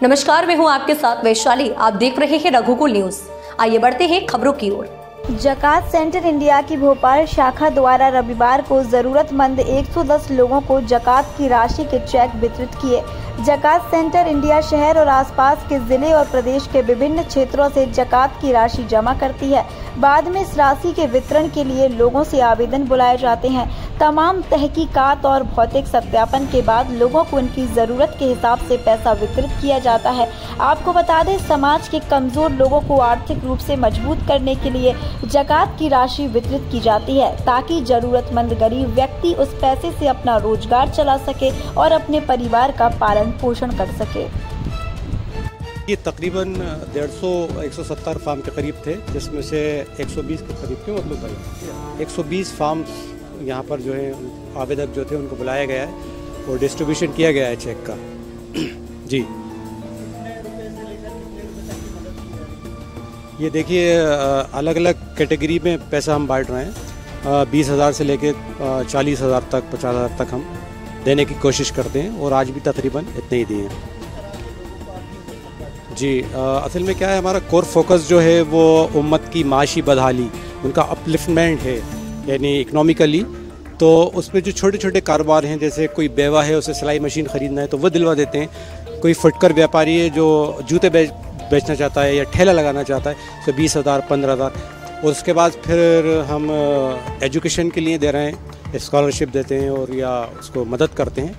नमस्कार, मैं हूं आपके साथ वैशाली। आप देख रहे हैं रघुकुल न्यूज। आइए बढ़ते हैं खबरों की ओर। ज़कात सेंटर इंडिया की भोपाल शाखा द्वारा रविवार को ज़रूरतमंद 110 लोगों को ज़कात की राशि के चेक वितरित किए। ज़कात सेंटर इंडिया शहर और आसपास के ज़िले और प्रदेश के विभिन्न क्षेत्रों से ज़कात की राशि जमा करती है। बाद में इस राशि के वितरण के लिए लोगों से आवेदन बुलाए जाते हैं। तमाम तहकीकात और भौतिक सत्यापन के बाद लोगों को उनकी ज़रूरत के हिसाब से पैसा वितरित किया जाता है। आपको बता दें, समाज के कमज़ोर लोगों को आर्थिक रूप से मजबूत करने के लिए ज़कात की राशि वितरित की जाती है, ताकि ज़रूरतमंद गरीब व्यक्ति उस पैसे से अपना रोजगार चला सके और अपने परिवार का पालन पोषण कर सके। ये तकरीबन 150-170 फार्म के करीब थे, जिसमें से 120 के करीब थे। मतलब भाई 120 फार्म यहाँ पर जो है आवेदक जो थे उनको बुलाया गया है और डिस्ट्रीब्यूशन किया गया है चेक का। जी, ये देखिए अलग अलग कैटेगरी में पैसा हम बांट रहे हैं। 20,000 से लेके 40,000 तक, 50,000 तक हम देने की कोशिश करते हैं और आज भी तकरीबन इतने ही दिए हैं। जी, असल में क्या है, हमारा कोर फोकस जो है वो उम्मत की माशी बदहाली, उनका अपलिफ्टमेंट है, यानी इकनॉमिकली। तो उसमें जो छोटे छोटे कारोबार हैं, जैसे कोई बेवा है उसे सिलाई मशीन ख़रीदना है तो वो दिलवा देते हैं। कोई फुटकर व्यापारी है जो जूते बेचना चाहता है या ठेला लगाना चाहता है तो 20,000, 15,000। और उसके बाद फिर हम एजुकेशन के लिए दे रहे हैं, स्कॉलरशिप देते हैं और या उसको मदद करते हैं,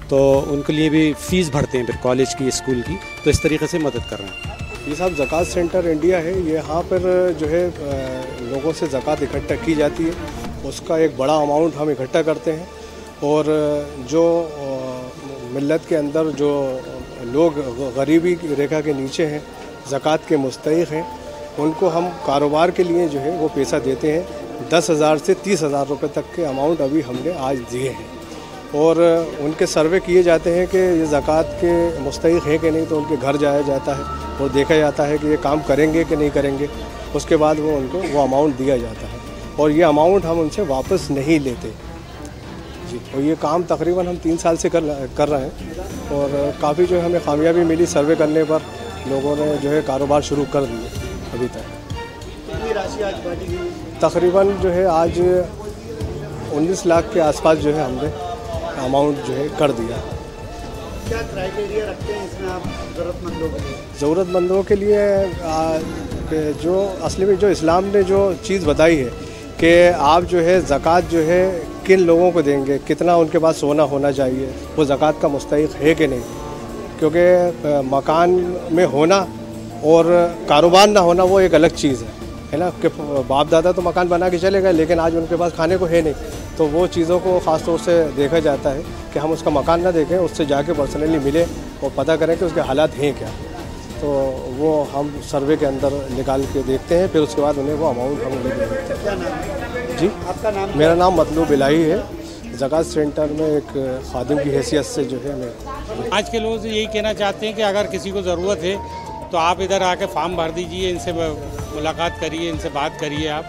तो उनके लिए भी फ़ीस भरते हैं फिर कॉलेज की, स्कूल की। तो इस तरीके से मदद कर रहे हैं। ये साहब ज़कात सेंटर इंडिया है, ये यहाँ पर जो है लोगों से ज़कात इकट्ठा की जाती है। उसका एक बड़ा अमाउंट हम इकट्ठा करते हैं और जो मिल्लत के अंदर जो लोग गरीबी रेखा के नीचे हैं, ज़कात के मुस्तहिक़ हैं, उनको हम कारोबार के लिए जो है वो पैसा देते हैं। 10,000 से 30,000 रुपये तक के अमाउंट अभी हमने आज दिए हैं और उनके सर्वे किए जाते हैं कि ये ज़कात के मुस्तहिक़ हैं कि नहीं, तो उनके घर जाया जाता है और देखा जाता है कि ये काम करेंगे कि नहीं करेंगे। उसके बाद वो उनको वो अमाउंट दिया जाता है और ये अमाउंट हम उनसे वापस नहीं लेते। जी, और ये काम तकरीबन हम 3 साल से कर रहे हैं और काफ़ी जो है हमें कामयाबी मिली। सर्वे करने पर लोगों ने जो है कारोबार शुरू कर दिए। अभी तक कितनी राशि आज बांटी गई? तकरीबन जो है आज 19 लाख के आसपास जो है हमने अमाउंट जो है कर दिया। क्या क्राइटेरिया रखते हैं इसमें आप ज़रूरतमंदों के लिए? ज़रूरतमंदों के लिए जो असली में जो इस्लाम ने जो चीज़ बताई है कि आप जो है ज़कात जो है किन लोगों को देंगे, कितना उनके पास सोना होना चाहिए, वो ज़कात का मुस्तहिक़ है कि नहीं। क्योंकि मकान में होना और कारोबार ना होना वो एक अलग चीज़ है ना। कि बाप दादा तो मकान बना के चले गए, लेकिन आज उनके पास खाने को है नहीं। तो वो चीज़ों को ख़ास तौर से देखा जाता है कि हम उसका मकान ना देखें, उससे जाके पर्सनली मिले और पता करें कि उसके हालात हैं क्या। तो वो हम सर्वे के अंदर निकाल के देखते हैं, फिर उसके बाद उन्हें वो अमाउंट हम उन्हें दे देते हैं। क्या नाम है? जी, आपका नाम? मेरा नाम मतलूब इलाही है। ज़कात सेंटर में एक खादिम की हैसियत से जो है मैं आज के लोगों से यही कहना चाहते हैं कि अगर किसी को ज़रूरत है तो आप इधर आके फॉर्म भर दीजिए, इनसे मुलाकात करिए, इनसे बात करिए आप,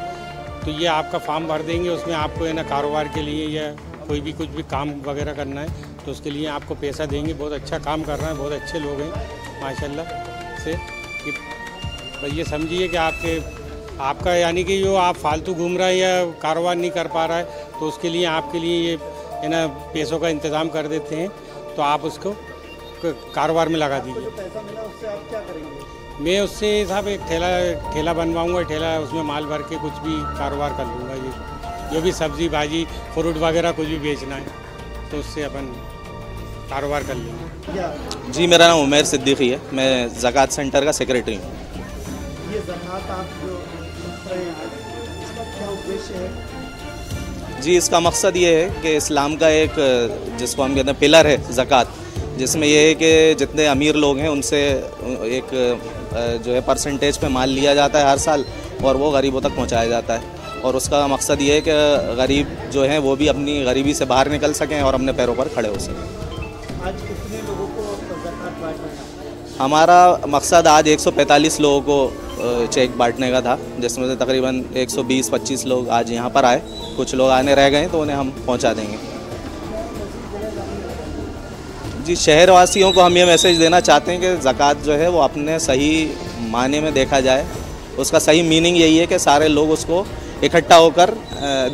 तो ये आपका फॉर्म भर देंगे। उसमें आपको है ना कारोबार के लिए या कोई भी कुछ भी काम वगैरह करना है तो उसके लिए आपको पैसा देंगे। बहुत अच्छा काम कर रहे हैं, बहुत अच्छे लोग हैं माशाल्लाह से। कि ये समझिए कि आपका यानी कि जो आप फालतू घूम रहा है या कारोबार नहीं कर पा रहा है तो उसके लिए आपके लिए ये है ना पैसों का इंतज़ाम कर देते हैं, तो आप उसको कारोबार में लगा दीजिए। जो पैसा मिला उससे आप क्या करेंगे? मैं उससे साहब एक ठेला बनवाऊँगा, ठेला उसमें माल भर के कुछ भी कारोबार कर लूँगा। ये जो भी सब्ज़ी भाजी फ्रूट वगैरह कुछ भी बेचना है तो उससे अपन कारोबार कर लेंगे। जी, मेरा नाम उमैर सिद्दीकी है, मैं ज़कात सेंटर का सेक्रेटरी हूँ। ये ज़कात आप जो रहे हैं आज, इसका क्या उद्देश्य है? जी, इसका मकसद ये है कि इस्लाम का एक जिसको हम कहते हैं पिलर है ज़कात, जिसमें यह है कि जितने अमीर लोग हैं उनसे एक जो है परसेंटेज पे माल लिया जाता है हर साल और वो गरीबों तक पहुंचाया जाता है। और उसका मकसद ये है कि गरीब जो हैं वो भी अपनी गरीबी से बाहर निकल सकें और अपने पैरों पर खड़े हो सकें। आज कितने लोगों को ज़कात बांटना है? हमारा मकसद आज 145 लोगों को चेक बांटने का था, जिसमें से तकरीबन 120-25 लोग आज यहाँ पर आए। कुछ लोग आने रह गए तो उन्हें हम पहुँचा देंगे। जी, शहरवासियों को हम ये मैसेज देना चाहते हैं कि ज़कात जो है वो अपने सही मायने में देखा जाए। उसका सही मीनिंग यही है कि सारे लोग उसको इकट्ठा होकर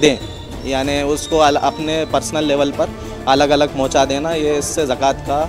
दें, यानी उसको अपने पर्सनल लेवल पर अलग अलग पहुंचा देना, ये इससे ज़कात का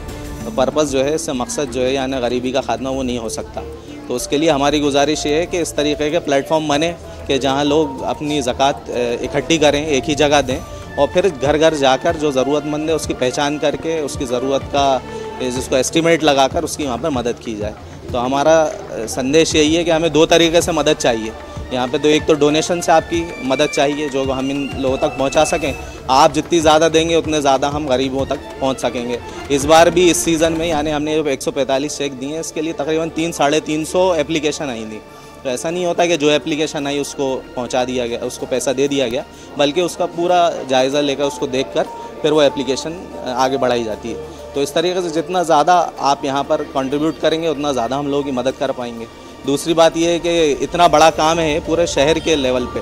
पर्पस जो है, इससे मकसद जो है यानी गरीबी का खात्मा वो नहीं हो सकता। तो उसके लिए हमारी गुजारिश ये है कि इस तरीके के प्लेटफॉर्म बने कि जहाँ लोग अपनी ज़कात इकट्ठी करें, एक ही जगह दें और फिर घर घर जाकर जो ज़रूरतमंद है उसकी पहचान करके उसकी ज़रूरत का जिसको एस्टीमेट लगाकर उसकी वहाँ पर मदद की जाए। तो हमारा संदेश यही है कि हमें दो तरीके से मदद चाहिए यहाँ पे। तो एक तो डोनेशन से आपकी मदद चाहिए जो हम इन लोगों तक पहुँचा सकें। आप जितनी ज़्यादा देंगे उतने ज़्यादा हम गरीबों तक पहुँच सकेंगे। इस बार भी इस सीज़न में यानी हमने 145 चेक दिए हैं, इसके लिए तकरीबन 300-350 एप्लीकेशन आई थी। तो ऐसा नहीं होता कि जो एप्लीकेशन आई उसको पहुंचा दिया गया, उसको पैसा दे दिया गया, बल्कि उसका पूरा जायज़ा लेकर उसको देखकर फिर वो एप्लीकेशन आगे बढ़ाई जाती है। तो इस तरीके से जितना ज़्यादा आप यहाँ पर कंट्रीब्यूट करेंगे उतना ज़्यादा हम लोगों की मदद कर पाएंगे। दूसरी बात ये है कि इतना बड़ा काम है पूरे शहर के लेवल पे,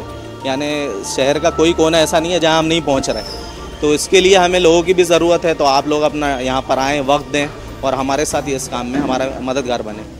यानी शहर का कोई कोना ऐसा नहीं है जहाँ हम नहीं पहुँच रहे। तो इसके लिए हमें लोगों की भी ज़रूरत है। तो आप लोग अपना यहाँ पर आएँ, वक्त दें और हमारे साथ इस काम में हमारा मददगार बने।